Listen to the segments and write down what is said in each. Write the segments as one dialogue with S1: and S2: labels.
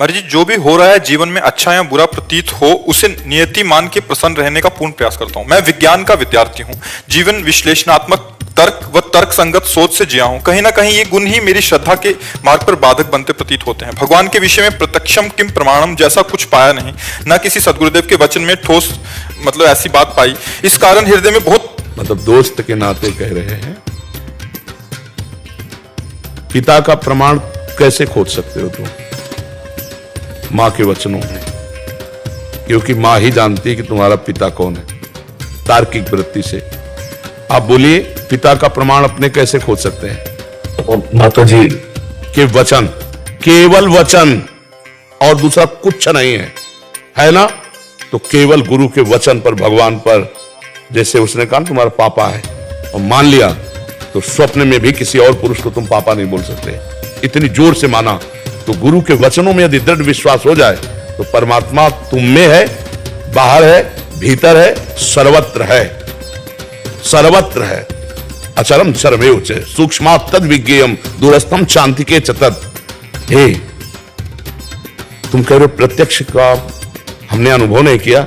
S1: महाराज जी, जो भी हो रहा है जीवन में अच्छा या बुरा प्रतीत हो, उसे नियति मान के प्रसन्न रहने का पूर्ण प्रयास करता हूं। मैं विज्ञान का विद्यार्थी हूं, जीवन विश्लेषणात्मक तर्क व तर्क संगत सोच से जिया हूं। कहीं ना कहीं ये गुण ही मेरी श्रद्धा के मार्ग पर बाधक बनते प्रतीत होते हैं। भगवान के विषय में प्रत्यक्षम किम प्रमाणम जैसा कुछ पाया नहीं, न किसी सदगुरुदेव के वचन में ठोस ऐसी बात पाई। इस कारण हृदय में बहुत
S2: दोस्त के नाते कह रहे हैं, पिता का प्रमाण कैसे खोज सकते हो तुम मां के वचनों में, क्योंकि मां ही जानती है कि तुम्हारा पिता कौन है तार्किक वृत्ति से। आप बोलिए, पिता का प्रमाण अपने कैसे खोज सकते हैं?
S3: माता जी
S2: के वचन, केवल वचन और दूसरा कुछ नहीं है ना? तो केवल गुरु के वचन पर, भगवान पर, जैसे उसने कहा तुम्हारा पापा है और मान लिया, तो स्वप्न में भी किसी और पुरुष को तुम पापा नहीं बोल सकते। इतनी जोर से माना। तो गुरु के वचनों में यदि दृढ़ विश्वास हो जाए तो परमात्मा तुम में है, बाहर है, भीतर है, सर्वत्र है, सर्वत्र है। अचरम सर्वेव च सूक्ष्मात् तद विज्ञेयम दूरस्थम शांतिके च तत्। हे, तुम कह रहे हो प्रत्यक्ष का हमने अनुभव नहीं किया,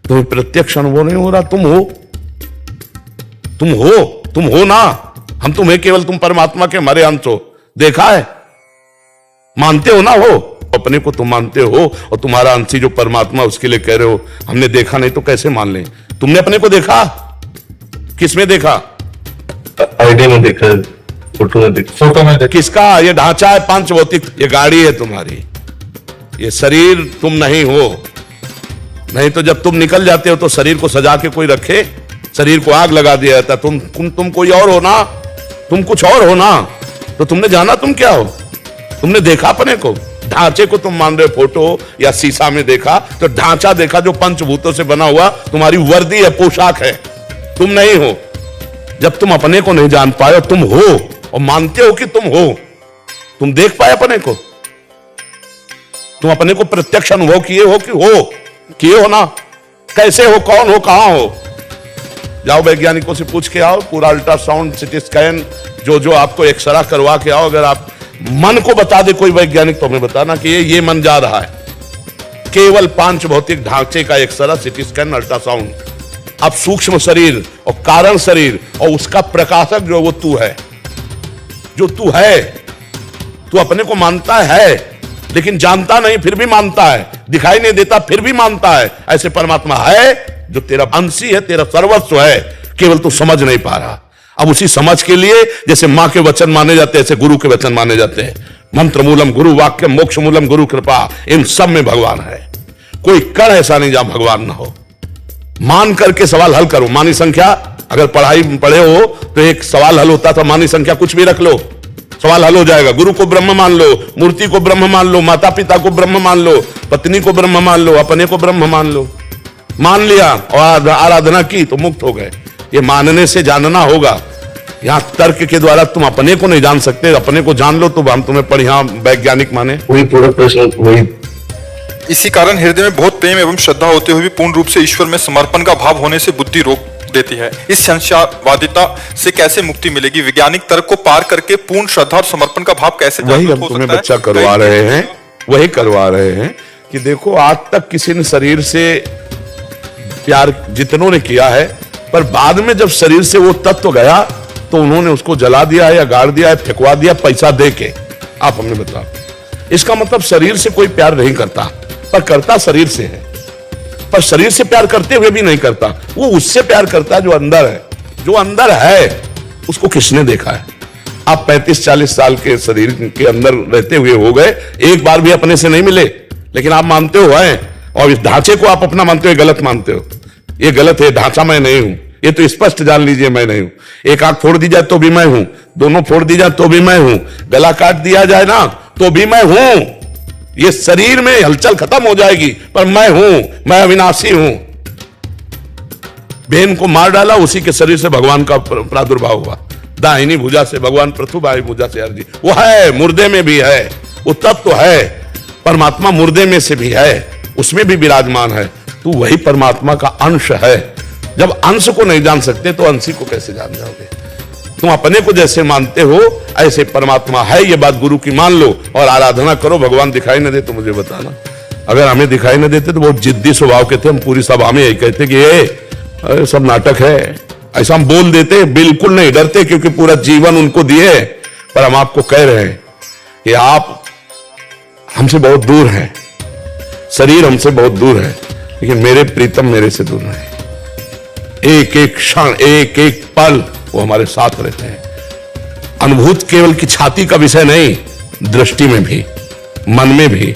S2: तुम्हें प्रत्यक्ष अनुभव नहीं हो रहा। तुम हो ना, हम तुम्हें केवल तुम परमात्मा के हमारे अंश हो, देखा है, मानते हो ना, हो अपने को तुम मानते हो, और तुम्हारा अंशी जो परमात्मा उसके लिए कह रहे हो हमने देखा नहीं, तो कैसे मान लें? तुमने अपने को देखा? किसमें देखा?
S3: आईडी में देखा, फोटो में देखा।
S2: किसका? ये ढांचा है पांच भौतिक, ये गाड़ी है तुम्हारी, ये शरीर तुम नहीं हो। नहीं तो जब तुम निकल जाते हो तो शरीर को सजा के कोई रखे? शरीर को आग लगा दिया जाता। तुम कोई और हो ना, तुम कुछ और हो ना, तो तुमने जाना तुम क्या हो? तुमने देखा अपने को? ढांचे को तुम मान रहे हो, फोटो या शीशा में देखा, तो ढांचा देखा जो पंचभूतों से बना हुआ तुम्हारी वर्दी है, पोशाक है, तुम नहीं हो। जब तुम अपने को नहीं जान पाए, तुम हो और मानते हो कि तुम हो, तुम देख पाए अपने को? तुम अपने को प्रत्यक्ष अनुभव किए हो कि हो? किए हो ना? कैसे हो, कौन हो, कहां हो? जाओ वैज्ञानिकों से पूछ के आओ, पूरा अल्ट्रासाउंड, सिटी स्कैन, जो आपको एक्सरा करवा के आओ। अगर आप मन को बता दे कोई वैज्ञानिक, तो हमें बताना कि ये मन जा रहा है। केवल पांच भौतिक ढांचे का एक्सरा, सिटी स्कैन, अल्ट्रासाउंड। अब सूक्ष्म शरीर और कारण शरीर और उसका प्रकाशक जो वो तू है, जो तू है, तू अपने को मानता है लेकिन जानता नहीं, फिर भी मानता है, दिखाई नहीं देता फिर भी मानता है। ऐसे परमात्मा है जो तेरा अंशी है, तेरा सर्वस्व है, केवल तू समझ नहीं पा रहा। अब उसी समझ के लिए जैसे मां के वचन माने जाते हैं, ऐसे गुरु के वचन माने जाते हैं। मंत्र मूलम गुरु वाक्य, मोक्ष मूलम गुरु कृपा, इन सब में भगवान है। कोई कण ऐसा नहीं जहां भगवान ना हो। मान करके सवाल हल करो। मानी संख्या, अगर पढ़े हो तो एक सवाल हल होता था, मानी संख्या कुछ भी रख लो, सवाल हल हो जाएगा। गुरु को ब्रह्म मान लो, मूर्ति को ब्रह्म मान लो, माता पिता को ब्रह्म मान लो, पत्नी को ब्रह्म मान लो, अपने को ब्रह्म मान लो। मान लिया और आराधना की तो मुक्त हो गए। ये मानने से जानना होगा। यहां तर्क के द्वारा तुम अपने को नहीं जान सकते। अपने को जान लो तो हम तुम्हें बढ़िया वैज्ञानिक माने।
S3: वही पूरा प्रश्न वही।
S1: इसी कारण हृदय में बहुत प्रेम एवं श्रद्धा होते हुए भी पूर्ण रूप से ईश्वर में समर्पण का भाव होने से बुद्धि रोक देती है। इस संशयवादिता से कैसे मुक्ति मिलेगी? वैज्ञानिक तर्क को पार करके पूर्ण श्रद्धा और समर्पण का भाव कैसे जागृत हो सकता है?
S2: बच्चा करवा रहे हैं, वही करवा रहे हैं कि देखो, आज तक किसी ने शरीर से प्यार जितनों ने किया है, पर बाद में जब शरीर से वो तत्व गया तो उन्होंने उसको जला दिया या गाड़ दिया, फेंकवा दिया पैसा दे के। आप हमें बताओ, इसका मतलब शरीर से कोई प्यार नहीं करता, पर करता शरीर से है। पर शरीर से प्यार करते हुए भी नहीं करता, वो उससे प्यार करता है जो अंदर है। जो अंदर है उसको किसने देखा है? आप 35-40 साल के शरीर के अंदर रहते हुए हो गए, एक बार भी अपने से नहीं मिले, लेकिन आप मानते हो हैं, और इस ढांचे को आप अपना मानते हो, गलत मानते हो। ये गलत है, ढांचा मैं नहीं हूं, ये तो स्पष्ट जान लीजिए मैं नहीं हूं। एक आंख फोड़ दी जाए तो भी मैं हूं, दोनों फोड़ दी जाए तो भी मैं हूं, गला काट दिया जाए ना तो भी मैं हूं। ये शरीर में हलचल खत्म हो जाएगी, पर मैं हूं, मैं अविनाशी हूं। बहन को मार डाला, उसी के शरीर से भगवान का प्रादुर्भाव हुआ। दाहिनी भुजा से भगवान पृथु, बाई भुजा से अर्जुन। वो है, मुर्दे में भी है, वो तत्व है। परमात्मा मुर्दे में से भी है, उसमें भी विराजमान है। तू वही परमात्मा का अंश है। जब अंश को नहीं जान सकते तो अंशी को कैसे जान जाओगे? तुम अपने को जैसे मानते हो ऐसे परमात्मा है, ये बात गुरु की मान लो और आराधना करो। भगवान दिखाई न दे तो मुझे बताना। अगर हमें दिखाई न देते तो बहुत जिद्दी स्वभाव के थे, हम पूरी सभा में यही कहते कि ये सब नाटक है, ऐसा हम बोल देते। बिल्कुल नहीं डरते, क्योंकि पूरा जीवन उनको दिए। पर हम आपको कह रहे हैं कि आप हमसे बहुत दूर हैं, शरीर हमसे बहुत दूर है, लेकिन मेरे प्रीतम मेरे से दूर नहीं। एक एक क्षण, एक एक पल वो हमारे साथ रहते हैं। अनुभूत केवल की छाती का विषय नहीं, दृष्टि में भी, मन में भी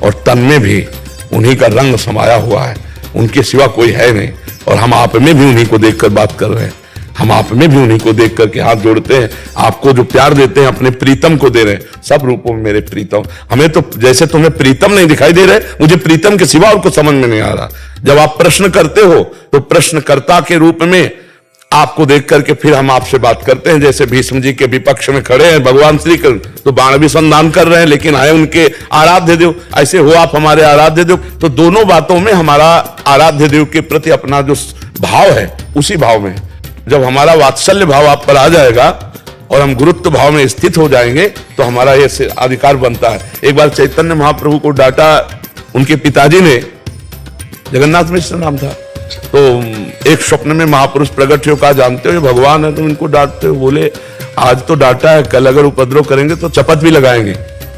S2: और तन में भी उन्हीं का रंग समाया हुआ है। उनके सिवा कोई है नहीं। और हम आप में भी उन्हीं को देखकर बात कर रहे हैं, हम आप में भी उन्हीं को देख करके हाथ जोड़ते हैं। आपको जो प्यार देते हैं अपने प्रीतम को दे रहे हैं, सब रूपों में मेरे प्रीतम। हमें तो जैसे तुम्हें प्रीतम नहीं दिखाई दे रहे, मुझे प्रीतम के सिवा और कुछ समझ में नहीं आ रहा। जब आप प्रश्न करते हो तो प्रश्नकर्ता के रूप में आपको देख करके फिर हम आपसे बात करते हैं। जैसे भीष्म जी के विपक्ष में खड़े हैं भगवान श्री कृष्ण, तो बाण भी संधान कर रहे हैं, लेकिन है उनके आराध्य देव। ऐसे हो आप हमारे आराध्य देव। तो दोनों बातों में हमारा आराध्य देव के प्रति अपना जो भाव है उसी भाव में, जब हमारा वात्सल्य भाव आप पर आ जाएगा और हम गुरुत्व भाव में स्थित हो जाएंगे तो हमारा ये अधिकार बनता है। एक बार चैतन्य महाप्रभु को डांटा उनके पिताजी ने, जगन्नाथ मिश्र नाम था। तो एक स्वप्न में महापुरुष प्रकट हुए, कहा जानते हो ये भगवान है, तुम इनको डांटते हो। बोले आज तो डांटा है, कल अगर उपद्रव करेंगे तो चपत भी लगाएंगे।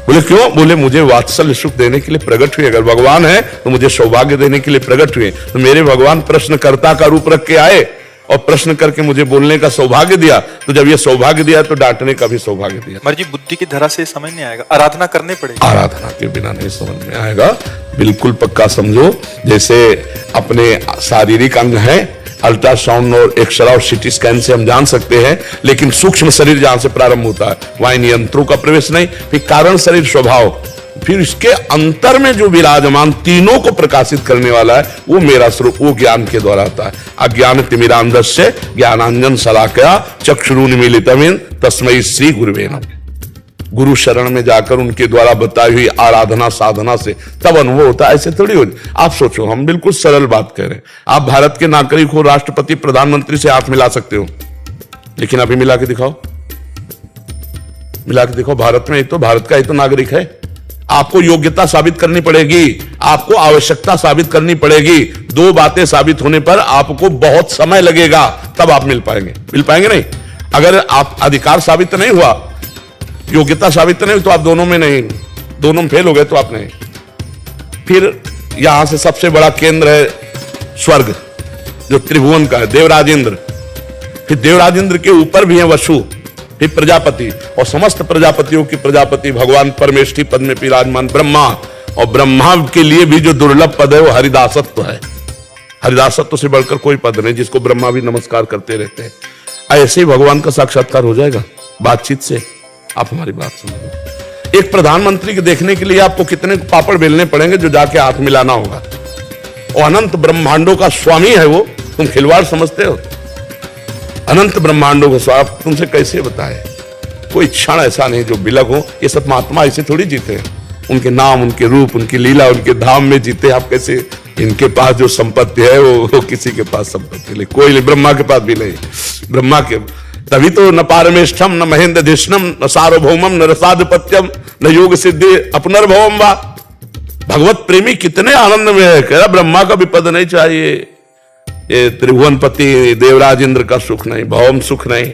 S2: बोले क्यों? बोले मुझे वात्सल्य सुख देने के लिए प्रकट हुए। अगर भगवान है तो मुझे सौभाग्य देने के लिए प्रकट हुए। तो मेरे भगवान प्रश्नकर्ता का रूप रख के आए और प्रश्न करके मुझे बोलने का सौभाग्य दिया। तो जब ये सौभाग्य दिया तो डांटने का भी सौभाग्य दिया।
S1: मर्जी बुद्धि की धरा से समझ नहीं आएगा, आराधना करनी पड़ेगी।
S2: आराधना के बिना नहीं समझ में आएगा। बिल्कुल पक्का समझो, जैसे अपने शारीरिक अंग है, अल्ट्रासाउंड और एक्सरे और सीटी स्कैन से हम जान सकते हैं, लेकिन सूक्ष्म शरीर जहां से प्रारंभ होता है वहां इन यंत्रों का प्रवेश नहीं। फिर कारण शरीर स्वभाव, फिर इसके अंतर में जो विराजमान तीनों को प्रकाशित करने वाला है वो मेरा स्वरूप, वो ज्ञान के द्वारा आता है। अज्ञान तिमिरांधस्य ज्ञानांजन शलाकया चक्षुरुन्मीलितम् तस्मै श्री गुरुवे नमः। गुरु शरण में जाकर उनके द्वारा बताई हुई आराधना साधना से तब अनुभव होता है। ऐसे थोड़ी हो। आप सोचो, हम बिल्कुल सरल बात कह रहे हैं। आप भारत के नागरिक हो, राष्ट्रपति प्रधानमंत्री से हाथ मिला सकते हो, लेकिन अभी मिला के दिखाओ, मिला के दिखाओ। भारत में तो भारत का ही तो नागरिक है। आपको योग्यता साबित करनी पड़ेगी, आपको आवश्यकता साबित करनी पड़ेगी। दो बातें साबित होने पर आपको बहुत समय लगेगा, तब आप मिल पाएंगे। मिल पाएंगे नहीं। अगर आप अधिकार साबित नहीं हुआ, योग्यता साबित नहीं हुई, तो आप दोनों में नहीं, दोनों में फेल हो गए तो आप नहीं। फिर यहां से सबसे बड़ा केंद्र है स्वर्ग, जो त्रिभुवन का है, देवराजेंद्र। फिर देवराजेंद्र के ऊपर भी है वसु, फिर प्रजापति, और समस्त प्रजापतियों की प्रजापति भगवान परमेष्ठी पद में विराजमान ब्रह्मा। और ब्रह्मा के लिए भी जो दुर्लभ पद है वो हरिदासत्व है। हरिदासत्व से बढ़कर कोई पद नहीं, जिसको ब्रह्मा भी नमस्कार करते रहते हैं। ऐसे ही भगवान का साक्षात्कार हो जाएगा बातचीत से। आप हमारी बात समझो। एक प्रधानमंत्री के देखने के लिए आपको कितने पापड़ बेलने पड़ेंगे जो जाके हाथ मिलाना होगा। और अनंत ब्रह्मांडों का स्वामी है वो, तुम खिलवाड़ समझते हो? अनंत ब्रह्मांडों का स्वामी तुमसे कैसे बताए? कोई क्षण ऐसा नहीं जो बिलग हो। ये सब महात्मा ऐसे थोड़ी जीते हैं, उनके नाम, उनके रूप, उनकी लीला, उनके धाम में जीते। आप कैसे? इनके पास जो संपत्ति है वो किसी के पास संपत्ति नहीं, कोई नहीं, ब्रह्मा के पास भी नहीं। ब्रह्मा के तभी तो न पारमेष्ठम न महेंद्र धिष्णम न सार्वभौमम न रसाधिपत्यम न योग सिद्धि अपनर्भवम वा। भगवत प्रेमी कितने आनंद में है, कह रहा ब्रह्मा का भी पद नहीं चाहिए, ये त्रिभुवनपति देवराजेंद्र का सुख नहीं, भौम सुख नहीं,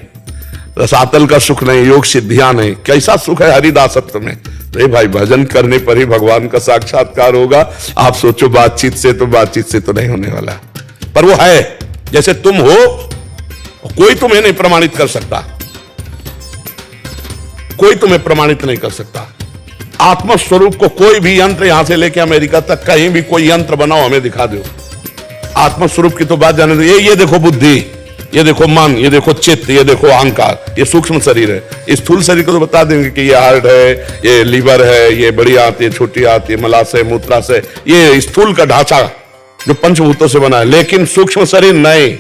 S2: रसातल का सुख नहीं, योग सिद्धियां नहीं। कैसा सुख है हरिदासत्व में। तो भाई भजन करने पर ही भगवान का साक्षात्कार होगा। आप सोचो बातचीत से तो नहीं होने वाला, पर वो है। जैसे तुम हो, कोई तुम्हें नहीं प्रमाणित कर सकता, कोई तुम्हें प्रमाणित नहीं कर सकता। आत्मस्वरूप को कोई भी यंत्र यहां से लेके अमेरिका तक कहीं भी कोई यंत्र बनाओ, हमें दिखा दो। आत्मस्वरूप की तो बात जाने दो। ये देखो बुद्धि, ये देखो मन, ये देखो चित्त, ये देखो अहंकार, ये सूक्ष्म शरीर है। स्थूल शरीर को तो बता देंगे कि ये हार्ट है, ये लीवर है, ये बड़ी आंत, ये छोटी आंत, ये मलाशय, मूत्राशय, ये स्थूल का ढांचा जो पंचभूतों से बना है। लेकिन सूक्ष्म शरीर नहीं,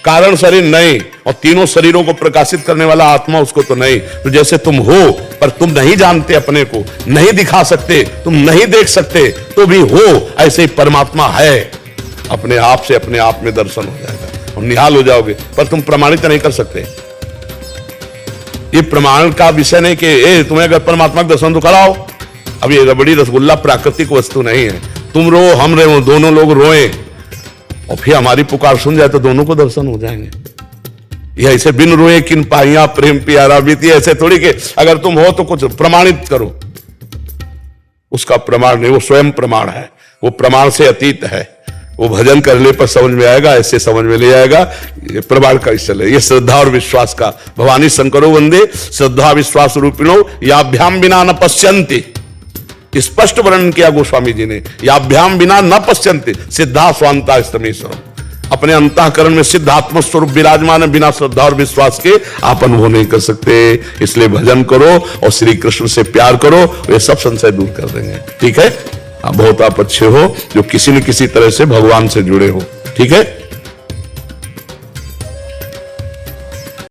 S2: कारण शरीर नहीं, और तीनों शरीरों को प्रकाशित करने वाला आत्मा उसको तो नहीं। तो जैसे तुम हो पर तुम नहीं जानते, अपने को नहीं दिखा सकते, तुम नहीं देख सकते, तो भी हो, ऐसे ही परमात्मा है। अपने आप से अपने आप में दर्शन हो जाएगा और निहाल हो जाओगे, पर तुम प्रमाणित नहीं कर सकते। ये प्रमाण का विषय नहीं कि तुम्हें अगर परमात्मा का दर्शन तो कराओ। अब ये रबड़ी रसगुल्ला प्राकृतिक वस्तु नहीं है। तुम रो हम रो, दोनों लोग रोए और फिर हमारी पुकार सुन जाए तो दोनों को दर्शन हो जाएंगे। ये ऐसे बिन रोए किन पाइया प्रेम प्यारा बीती, ऐसे थोड़ी कि अगर तुम हो तो कुछ प्रमाणित करो। उसका प्रमाण नहीं, वो स्वयं प्रमाण है, वो प्रमाण से अतीत है। वो भजन करने पर समझ में आएगा, ऐसे समझ में ले आएगा। ये प्रमाण का स्थल है, ये श्रद्धा और विश्वास का। भवानी शंकरो वंदे श्रद्धा विश्वास रूपिणो याभ्याम बिना न पश्यन्ति। स्पष्ट वर्णन किया गोस्वामी जी ने, याभ्याम बिना न पश्यन्ति सिद्धा स्वांता स्तमेश्वरम। अपने अंतःकरण में सिद्ध आत्म स्वरूप विराजमान है, बिना श्रद्धा और विश्वास के आप अनुभव नहीं कर सकते। इसलिए भजन करो और श्री कृष्ण से प्यार करो, वे सब संशय दूर कर देंगे। ठीक है, बहुत आप अच्छे हो जो किसी न किसी तरह से भगवान से जुड़े हो। ठीक है।